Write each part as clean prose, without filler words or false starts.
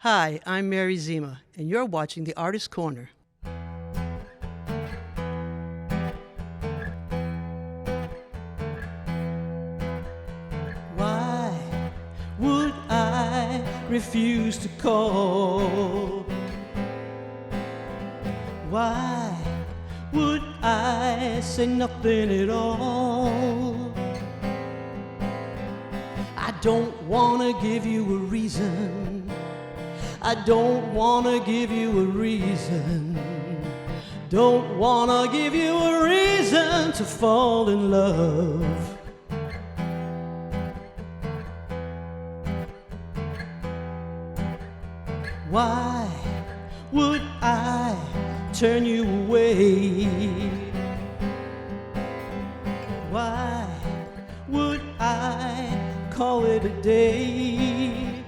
Hi, I'm Mary Zema, and you're watching The Artist Corner. Why would I refuse to call? Why would I say nothing at all? I don't wanna give you a reason. I don't wanna give you a reason. Don't wanna give you a reason to fall in love. Why would I turn you away? Why would I call it a day?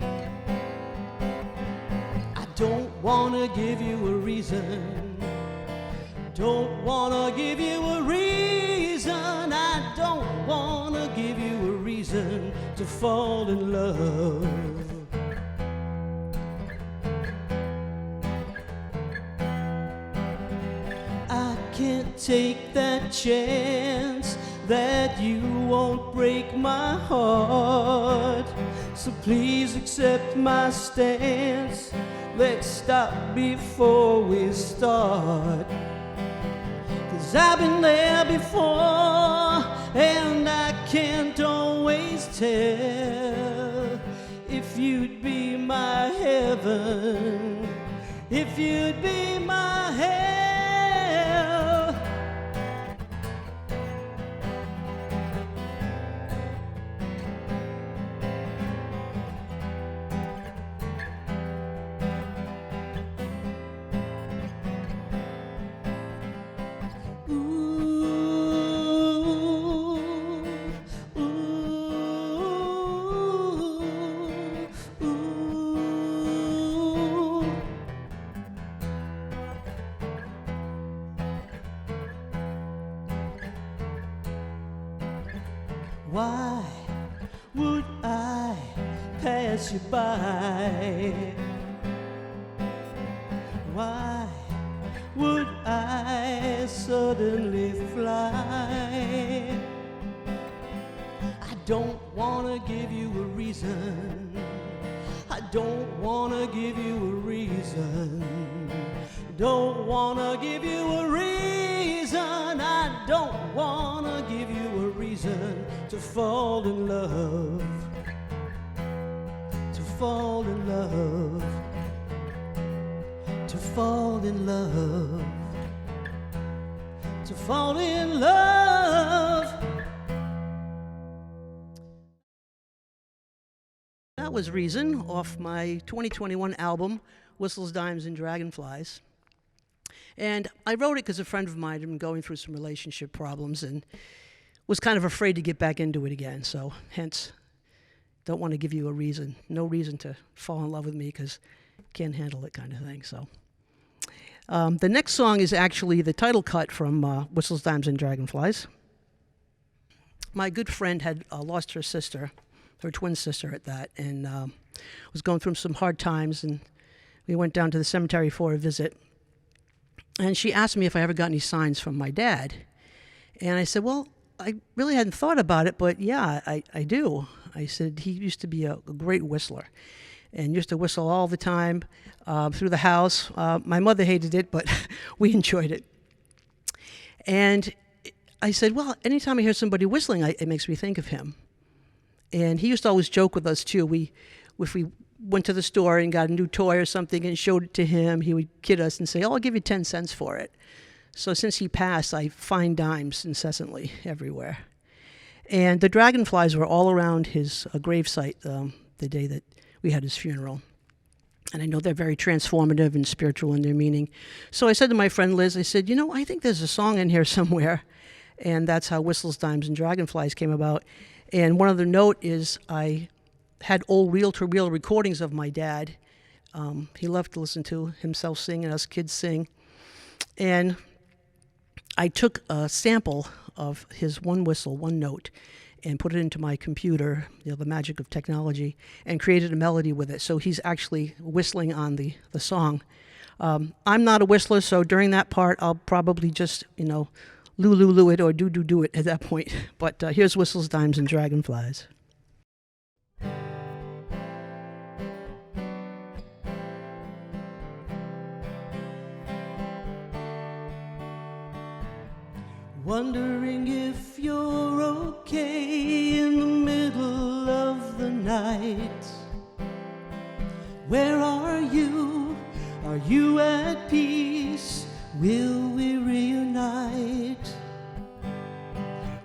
I don't wanna give you a reason. Don't wanna give you a reason. I don't wanna give you a reason to fall in love. I can't take that chance that you won't break my heart. So please accept my stance. Let's stop before we start. 'Cause I've been there before, and I can't always tell if you'd be my heaven, if you'd be my hell. Why would I pass you by? Why would I suddenly fly? I don't wanna give you a reason. I don't wanna give you a reason. Don't wanna give you a reason. I don't wanna give you a reason to fall in love. To fall in love. To fall in love. To fall in love. That was Reason off my 2021 album, Whistles, Dimes, and Dragonflies. And I wrote it because a friend of mine had been going through some relationship problems and was kind of afraid to get back into it again. So hence, don't want to give you a reason, no reason to fall in love with me because can't handle it kind of thing. So the next song is actually the title cut from Whistles, Dimes, and Dragonflies. My good friend had lost her sister, her twin sister at that, and was going through some hard times, and we went down to the cemetery for a visit. And she asked me if I ever got any signs from my dad. And I said, well, I really hadn't thought about it, but yeah, I do. I said, he used to be a great whistler and used to whistle all the time through the house. My mother hated it, but we enjoyed it. And I said, well, anytime I hear somebody whistling, it makes me think of him. And he used to always joke with us, too. If we went to the store and got a new toy or something and showed it to him, he would kid us and say, oh, I'll give you 10 cents for it. So since he passed, I find dimes incessantly everywhere. And the dragonflies were all around his gravesite the day that we had his funeral. And I know they're very transformative and spiritual in their meaning. So I said to my friend Liz, I said, I think there's a song in here somewhere. And that's how Whistles, Dimes, and Dragonflies came about. And one other note is I had old reel-to-reel recordings of my dad. He loved to listen to himself sing and us kids sing. And I took a sample of his one whistle, one note, and put it into my computer, the magic of technology, and created a melody with it. So he's actually whistling on the song. I'm not a whistler, so during that part, I'll probably just, loo it or do it at that point. But here's Whistles, Dimes, and Dragonflies. Wondering if you're okay in the middle of the night. Where are you? Are you at peace? Will we reunite?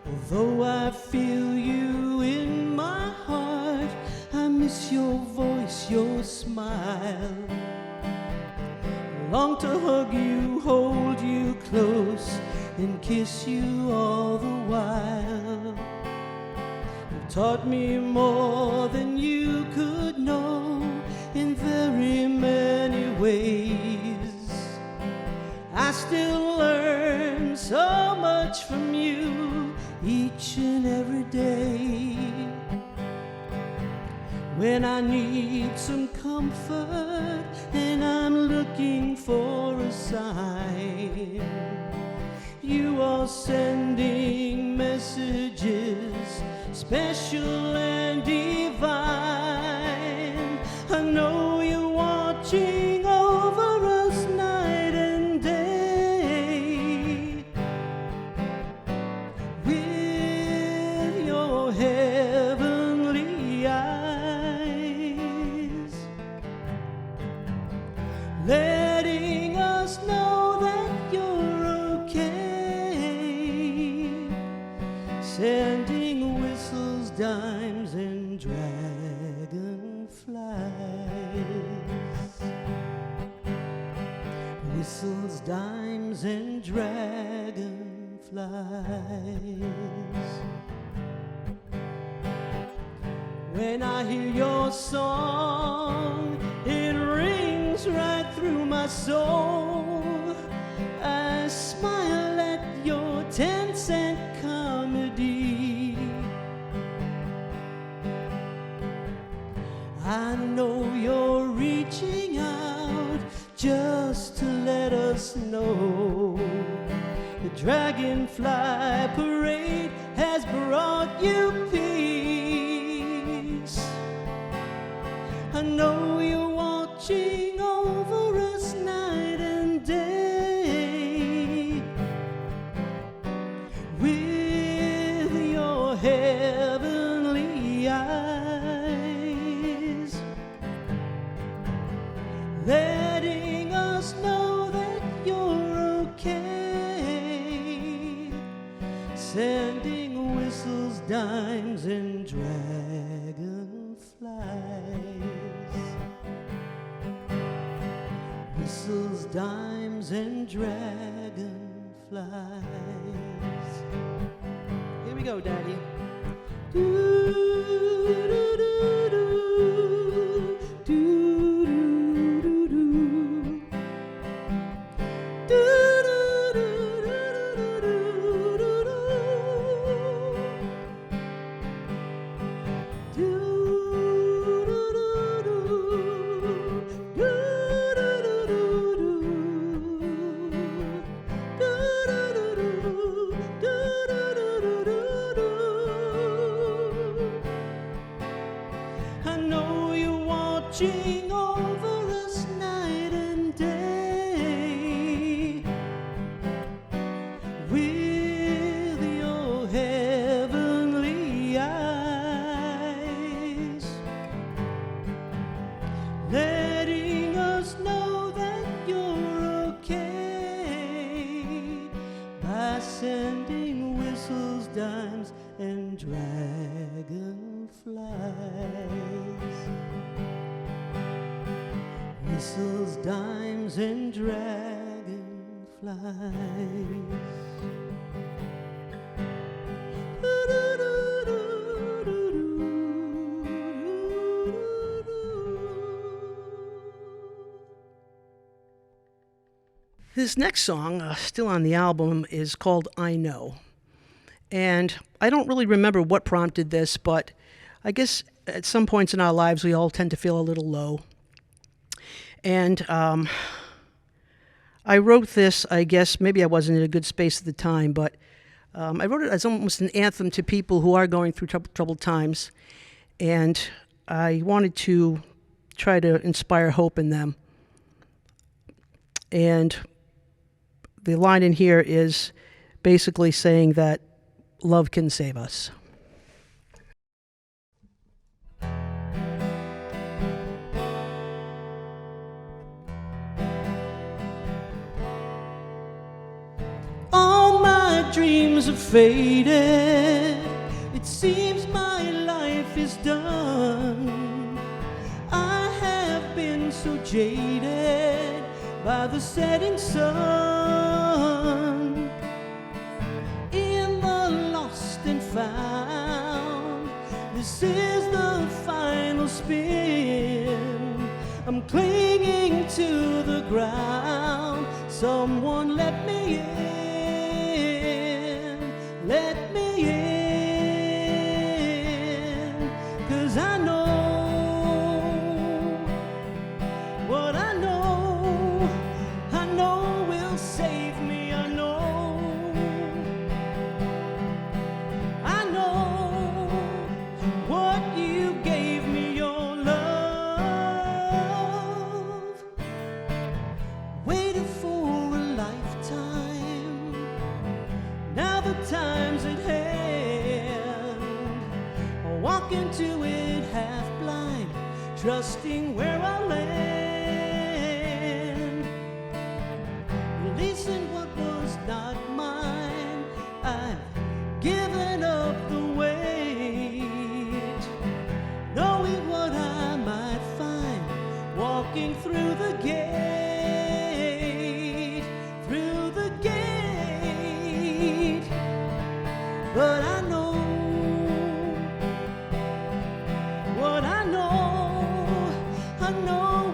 Although I feel you in my heart, I miss your voice, your smile. I long to hug you, hold you close, and kiss you all the while. You've taught me more than you could know in very many ways. I still learn so much from you each and every day. When I need some comfort and I'm looking for a sign, you are sending messages, special and divine. I know you're watching over us night and day with your heavenly eyes, letting us know that you're okay, sending whistles, dimes, and dragonflies. Whistles, dimes, and dragonflies. When I hear your song, it rings right through my soul. I smile at your 10-cent comedy. I know you're reaching out just to let us know the Dragonfly Parade has brought you peace. I know you're watching over us night and day with your heavenly eyes, letting us know that you're okay, sending whistles, dimes, and dragonflies. Whistles, dimes, and dragonflies. Here we go, Daddy. I know you're watching over us night and day with your heavenly eyes, letting us know that you're okay by sending whistles, dimes, and dragonflies. Whistles, dimes, and dragonflies. This next song, still on the album, is called I Know. And I don't really remember what prompted this, but I guess at some points in our lives we all tend to feel a little low. And I wrote this, I guess, maybe I wasn't in a good space at the time, but I wrote it as almost an anthem to people who are going through troubled times. And I wanted to try to inspire hope in them. And the line in here is basically saying that love can save us. All my dreams have faded. It seems my life is done. I have been so jaded by the setting sun. In the lost and found, this is the final spin. I'm clinging to the ground. Someone let me in, let me in, 'cause I know what I know will save me. I know what you gave me, your love. Waited for a lifetime, now the time's at hand. I walk into it half blind, trusting where I land. Releasing what was not mine, I've given up the weight, knowing what I might find walking through the gate, through the gate. But I know what I know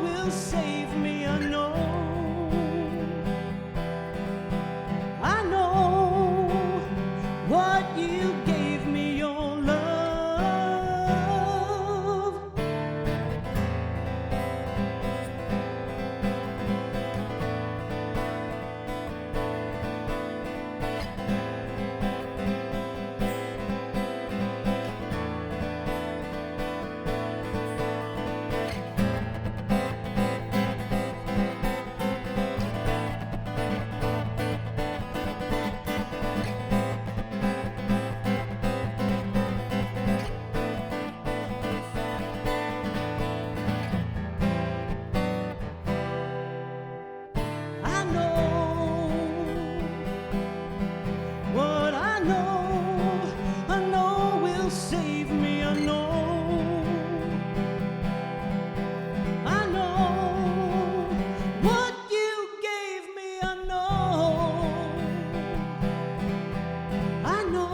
will save me. I know what you gave me, your love. I know will save me. I know what you gave me. I know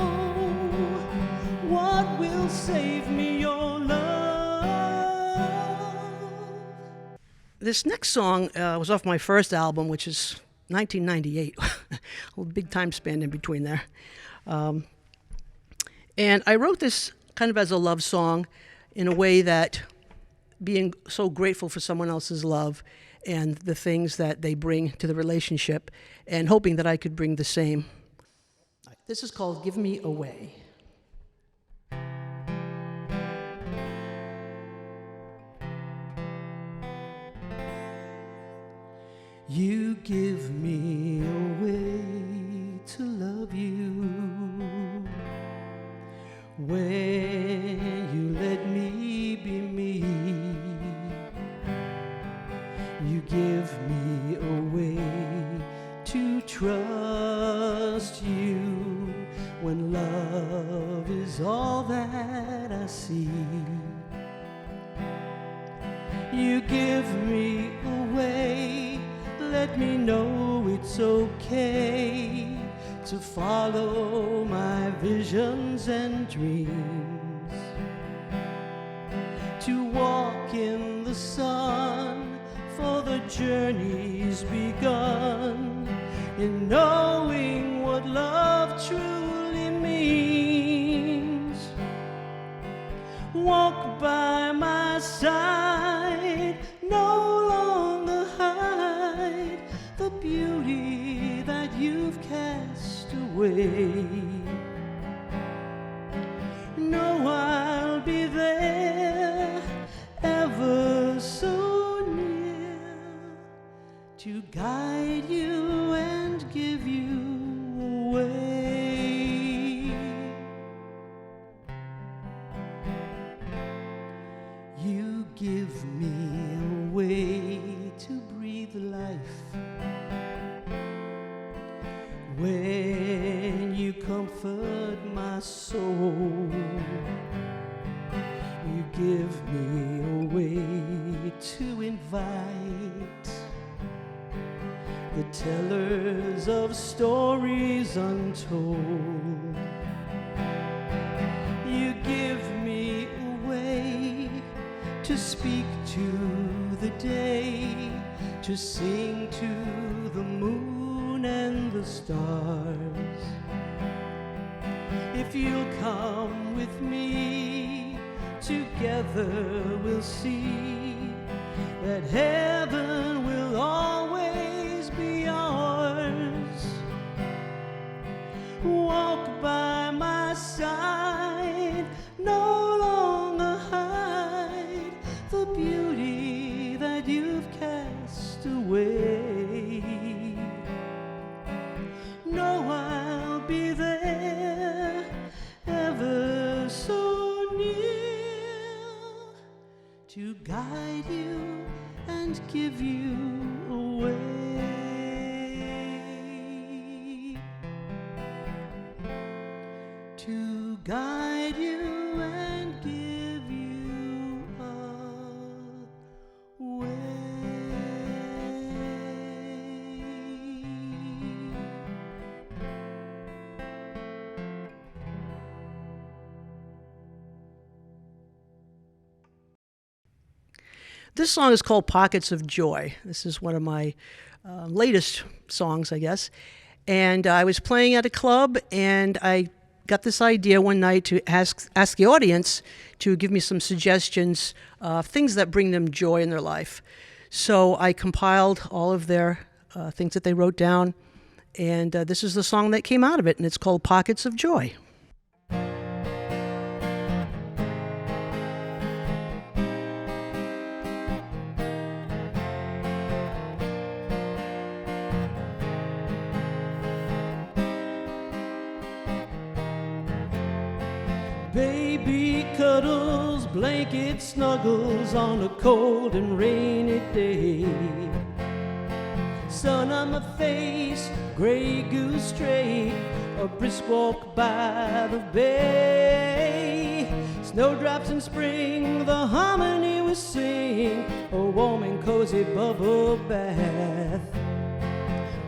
what will save me, your love. This next song was off my first album, which is 1998. A big time span in between there. And I wrote this kind of as a love song in a way that being so grateful for someone else's love and the things that they bring to the relationship, and hoping that I could bring the same. This is called Give Me Away. You give me a way to love you, when you let me be me. You give me a way to trust you, when love is all that I see. You give me a way, let me know it's okay to follow my visions and dreams, to walk in the sun, for the journey's begun, in knowing what love truly means. by my side, no longer hide the beauty that you've cast away. No, I'll be there ever so near to guide you and give you away. You give me a way to breathe life when you comfort my soul. You give me a way to invite the tellers of stories untold. You give me a way to speak to the day, to sing to the moon and the stars. If you'll come with me, together we'll see that heaven will always be ours. Walk by my side, no longer hide the beauty that you've cast away. No, I'll be there ever so near to guide you and give you away. To guide you and give you away. This song is called Pockets of Joy. This is one of my latest songs, I guess. And I was playing at a club, and I got this idea one night to ask the audience to give me some suggestions of things that bring them joy in their life. So I compiled all of their things that they wrote down, and this is the song that came out of it, and it's called Pockets of Joy. Baby cuddles, blanket snuggles on a cold and rainy day. Sun on my face, gray goose straight, a brisk walk by the bay. Snowdrops in spring, the harmony we sing, a warm and cozy bubble bath.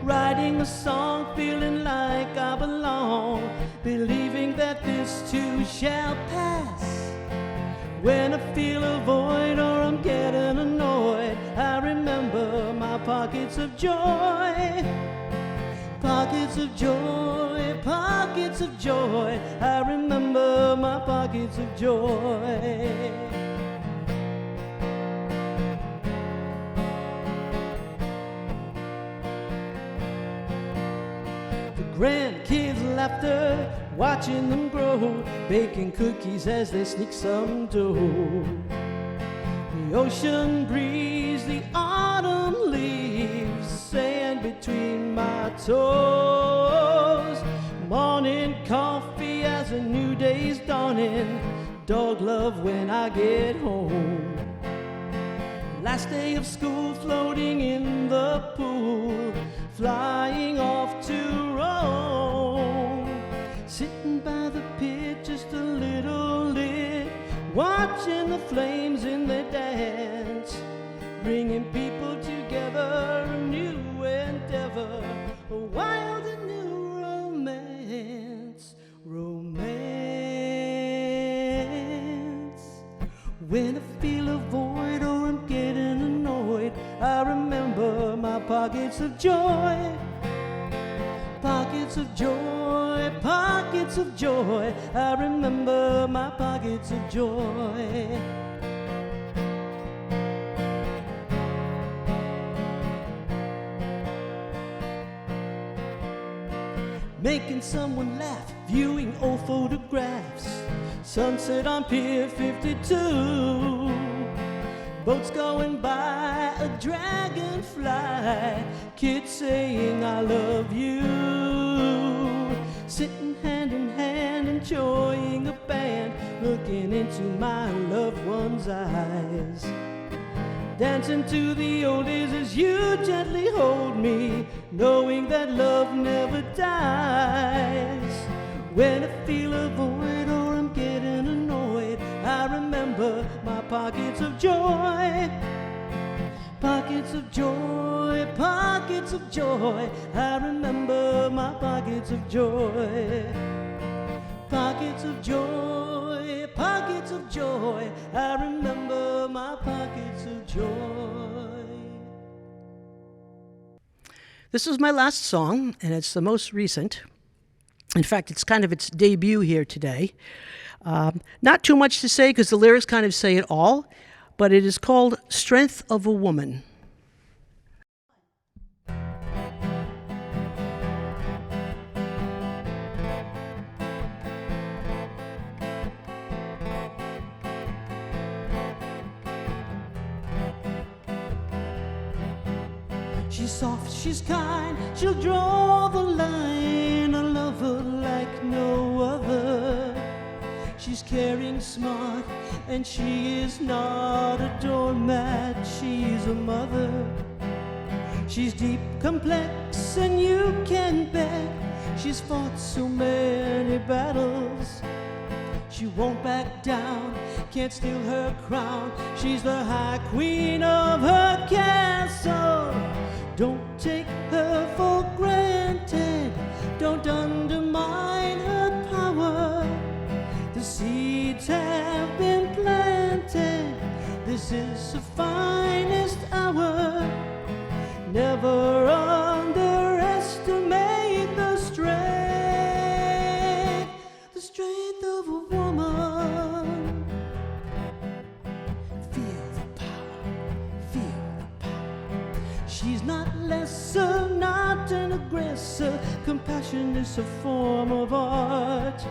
Writing a song, feeling like I belong, believing that this too shall pass. When I feel a void or I'm getting annoyed, I remember my pockets of joy. Pockets of joy, pockets of joy, I remember my pockets of joy. Grandkids' laughter, watching them grow, baking cookies as they sneak some dough. The ocean breeze, the autumn leaves, sand between my toes. Morning coffee as a new day's dawning, dog love when I get home. Last day of school, floating in the pool, flying off to Rome. Sitting by the pit, just a little lit, watching the flames in their dance, bringing people together, a new endeavor, a wild and new romance. Romance. When I feel a void or I'm getting annoyed, I remember my pockets of joy. Pockets of joy, pockets of joy, I remember my pockets of joy. making someone laugh, viewing old photographs. Sunset on Pier 52, boats going by, a dragonfly, kids saying I love you, sitting hand in hand, enjoying a band, looking into my loved one's eyes, dancing to the oldies as you gently hold me, knowing that love never dies. When I feel a void or I'm getting annoyed, I remember my pockets of joy. Pockets of joy, pockets of joy. I remember my pockets of joy. Pockets of joy, pockets of joy. I remember my pockets of joy. This is my last song, and it's the most recent. In fact, it's kind of its debut here today. Not too much to say because the lyrics kind of say it all, but it is called Strength of a Woman. She's soft, she's kind, she'll draw the line, a lover like no other. She's caring, smart, and she is not a doormat, she's a mother. She's deep, complex, and you can bet she's fought so many battles. She won't back down, can't steal her crown, she's the high queen of her castle. Don't take her for granted, don't undermine her power. The seeds have been planted, this is the finest hour. Never underestimate the strength of a woman. Feel the power, feel the power. She's not lesser, not an aggressor. Compassion is a form of art.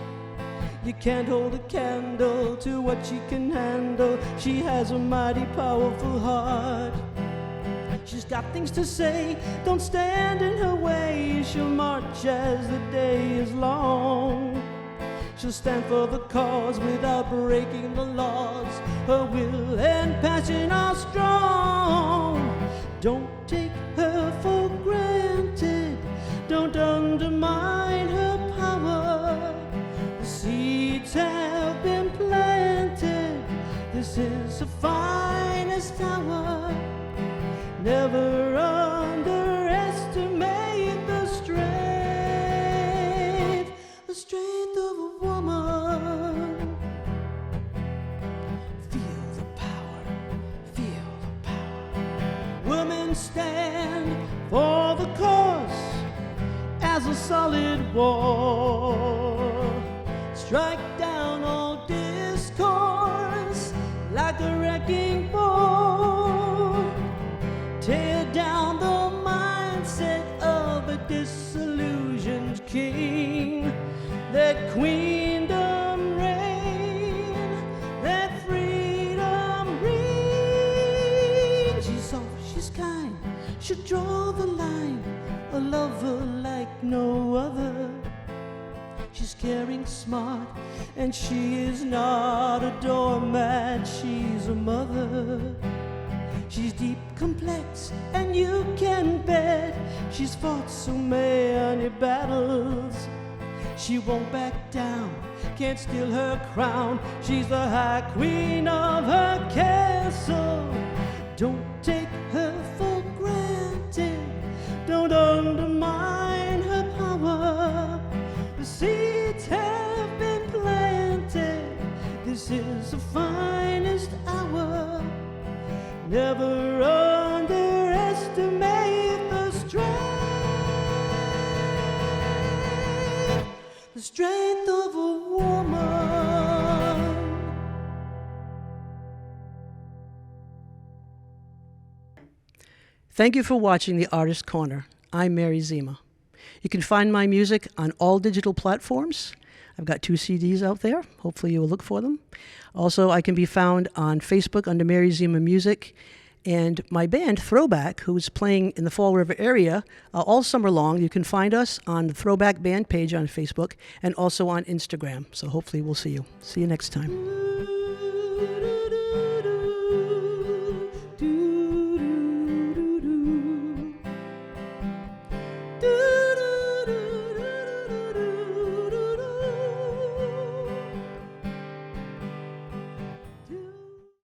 You can't hold a candle to what she can handle. She has a mighty powerful heart. She's got things to say, don't stand in her way. She'll march as the day is long. She'll stand for the cause without breaking the laws. Her will and passion are strong. Don't take her for granted, don't undermine her power. The seeds have been planted, this is the finest hour. Never underestimate the strength of a woman. Feel the power, feel the power. Women stand for the cause as a solid wall. Strike down all discourse like a wrecking ball. Tear down the mindset of a disillusioned king. Let queendom reign, let freedom reign. She's soft, she's kind, she'll draw the line, a lover like no other. She's caring, smart, and she is not a doormat, she's a mother. She's deep, complex, and you can bet she's fought so many battles. She won't back down, can't steal her crown. She's the high queen of her castle. Don't take her for granted, don't undermine her power. The seeds have been planted, this is the finest hour. Never underestimate the strength of a woman. Thank you for watching The Artist Corner. I'm Mary Zema. You can find my music on all digital platforms. I've got 2 CDs out there. Hopefully you will look for them. Also, I can be found on Facebook under Mary Zema Music. And my band, Throwback, who's playing in the Fall River area all summer long, you can find us on the Throwback Band page on Facebook and also on Instagram. So hopefully we'll see you. See you next time.